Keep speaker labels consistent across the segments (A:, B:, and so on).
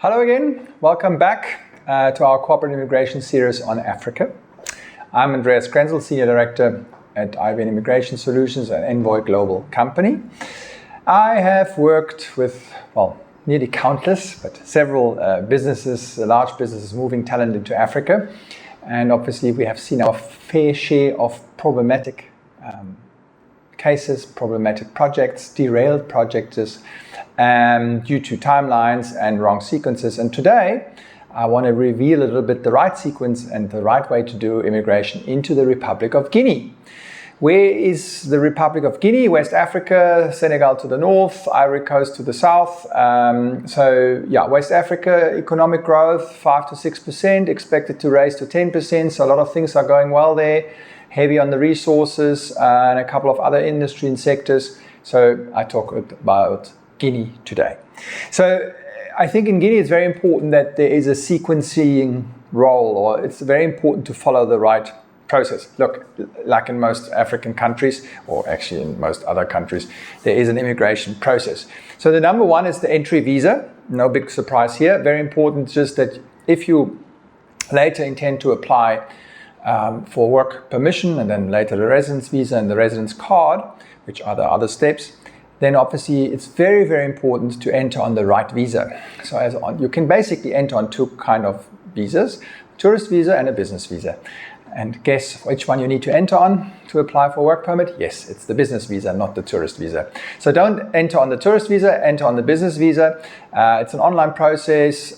A: Hello again, welcome back to our corporate immigration series on Africa. I'm Andreas Krensel, Senior Director at IBN Immigration Solutions, an Envoy global company. I have worked with, nearly countless, but several businesses, large businesses moving talent into Africa. And obviously we have seen our fair share of problematic cases, problematic projects, derailed projects due to timelines and wrong sequences. And today I want to reveal a little bit the right sequence and the right way to do immigration into the Republic of Guinea. Where is the Republic of Guinea? West Africa, Senegal to the north, Ivory Coast to the south. West Africa, economic growth 5 to 6%, expected to raise to 10%. So a lot of things are going well there. Heavy on the resources and a couple of other industry and sectors. So I talk about Guinea today. So I think in Guinea it's very important that there is a sequencing role, or it's very important to follow the right process. Look, like in most African countries, or actually in most other countries, there is an immigration process. So the number one is the entry visa. No big surprise here. Very important just that if you later intend to apply for work permission and then later the residence visa and the residence card, which are the other steps, then obviously it's very, very important to enter on the right visa. So you can basically enter on two kind of visas, tourist visa and a business visa. And guess which one you need to enter on to apply for a work permit? Yes, it's the business visa, not the tourist visa. So don't enter on the tourist visa, enter on the business visa. It's an online process.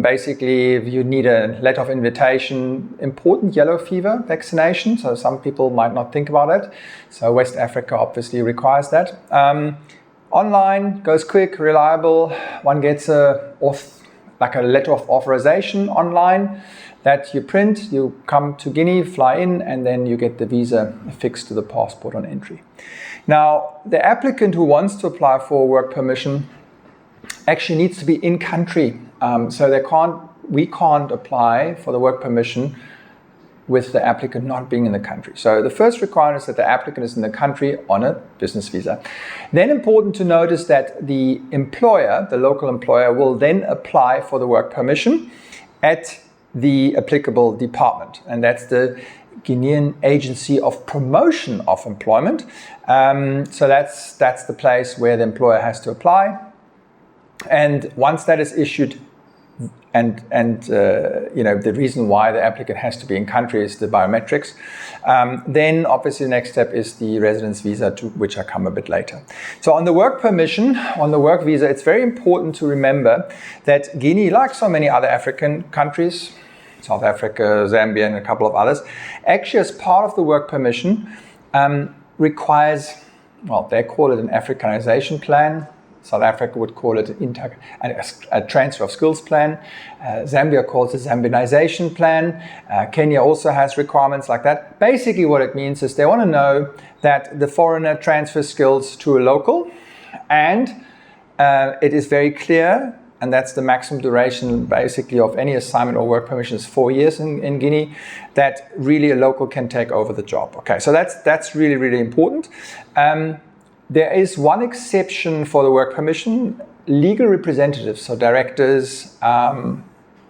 A: Basically, you need a letter of invitation, important yellow fever vaccination. So some people might not think about it. So West Africa obviously requires that. Online, goes quick, reliable. One gets a letter of authorization online that you print, you come to Guinea, fly in, and then you get the visa affixed to the passport on entry. Now, the applicant who wants to apply for work permission actually needs to be in country. We can't apply for the work permission with the applicant not being in the country. So the first requirement is that the applicant is in the country on a business visa. Then important to notice that the employer, the local employer, will then apply for the work permission at the applicable department, and that's the Guinean Agency of Promotion of Employment. So that's the place where the employer has to apply. And once that is issued, the reason why the applicant has to be in country is the biometrics. Then obviously the next step is the residence visa, to which I come a bit later. So on the work permission, on the work visa, it's very important to remember that Guinea, like so many other African countries, South Africa, Zambia, and a couple of others, actually as part of the work permission requires, they call it an Africanization plan. South Africa would call it a transfer of skills plan. Zambia calls it Zambianization plan. Kenya also has requirements like that. Basically what it means is they want to know that the foreigner transfers skills to a local, and it is very clear, and that's the maximum duration basically of any assignment or work permission is 4 years in Guinea, that really a local can take over the job. Okay, so that's really, really important. There is one exception for the work permission: legal representatives, so directors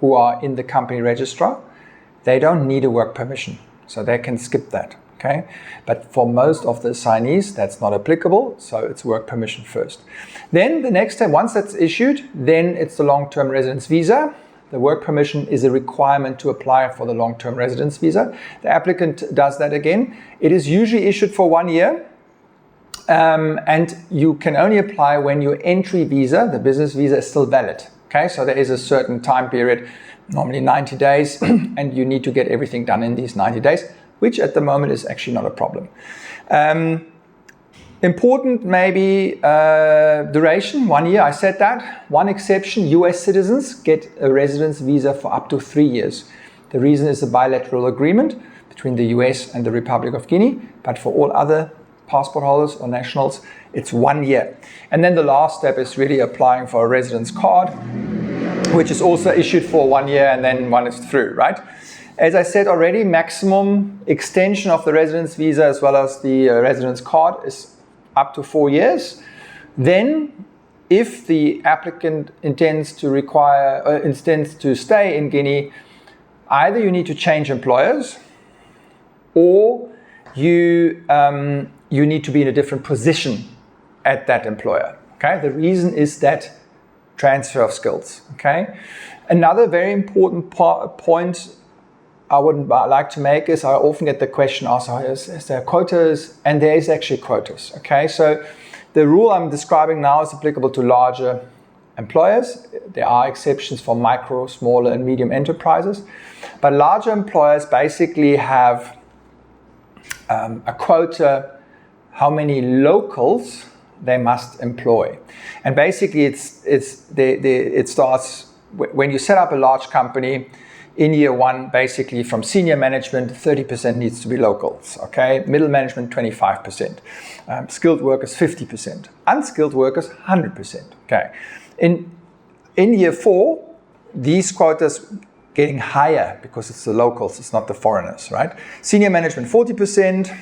A: who are in the company registrar, they don't need a work permission, so they can skip that. Okay, but for most of the assignees, that's not applicable, so it's work permission first. Then the next step, once that's issued, then it's the long-term residence visa. The work permission is a requirement to apply for the long-term residence visa. The applicant does that again. It is usually issued for 1 year. And you can only apply when your entry visa, the business visa, is still valid. Okay, so there is a certain time period, normally 90 days, and you need to get everything done in these 90 days, which at the moment is actually not a problem. Important maybe duration, 1 year, I said that. One exception, US citizens get a residence visa for up to 3 years. The reason is a bilateral agreement between the US and the Republic of Guinea, but for all other passport holders or nationals, it's 1 year. And then the last step is really applying for a residence card, which is also issued for 1 year, and then one is through, right? As I said already, maximum extension of the residence visa as well as the residence card is up to 4 years. Then if the applicant intends to stay in Guinea, either you need to change employers, or you need to be in a different position at that employer. Okay, the reason is that transfer of skills. Okay, another very important point I would like to make is I often get the question asked, is there quotas? And there is actually quotas. Okay, so the rule I'm describing now is applicable to larger employers. There are exceptions for micro, smaller, and medium enterprises, but larger employers basically have a quota how many locals they must employ. And basically it starts when you set up a large company. In year one, basically from senior management, 30% needs to be locals, okay? Middle management, 25%. Skilled workers, 50%. Unskilled workers, 100%, okay? In year four, these quotas getting higher because it's the locals, it's not the foreigners, right? Senior management, 40%.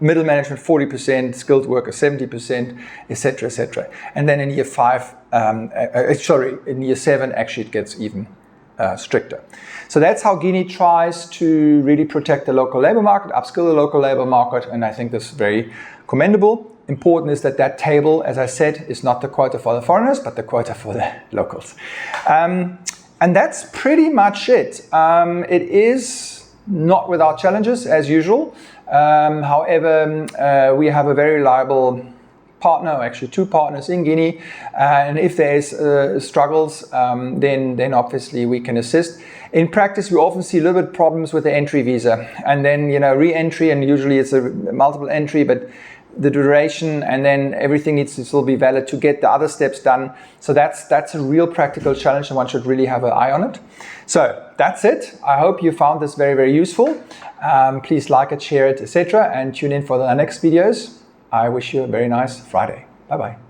A: Middle management, 40%, skilled workers, 70%, etc., etc. And then in year in year seven, actually it gets even stricter. So that's how Guinea tries to really protect the local labor market, upskill the local labor market, and I think this is very commendable. Important is that that table, as I said, is not the quota for the foreigners, but the quota for the locals. And that's pretty much it. It is not without challenges, as usual. However, we have a very reliable partner, or actually two partners in Guinea, and if there's struggles, then obviously we can assist. In practice, we often see a little bit problems with the entry visa, and then re-entry, and usually it's a multiple entry, but the duration and then everything needs to still be valid to get the other steps done. So that's a real practical challenge, and one should really have an eye on it. So that's it. I hope you found this very, very useful. Please like it, share it, etc., and tune in for the next videos. I wish you a very nice Friday. Bye-bye.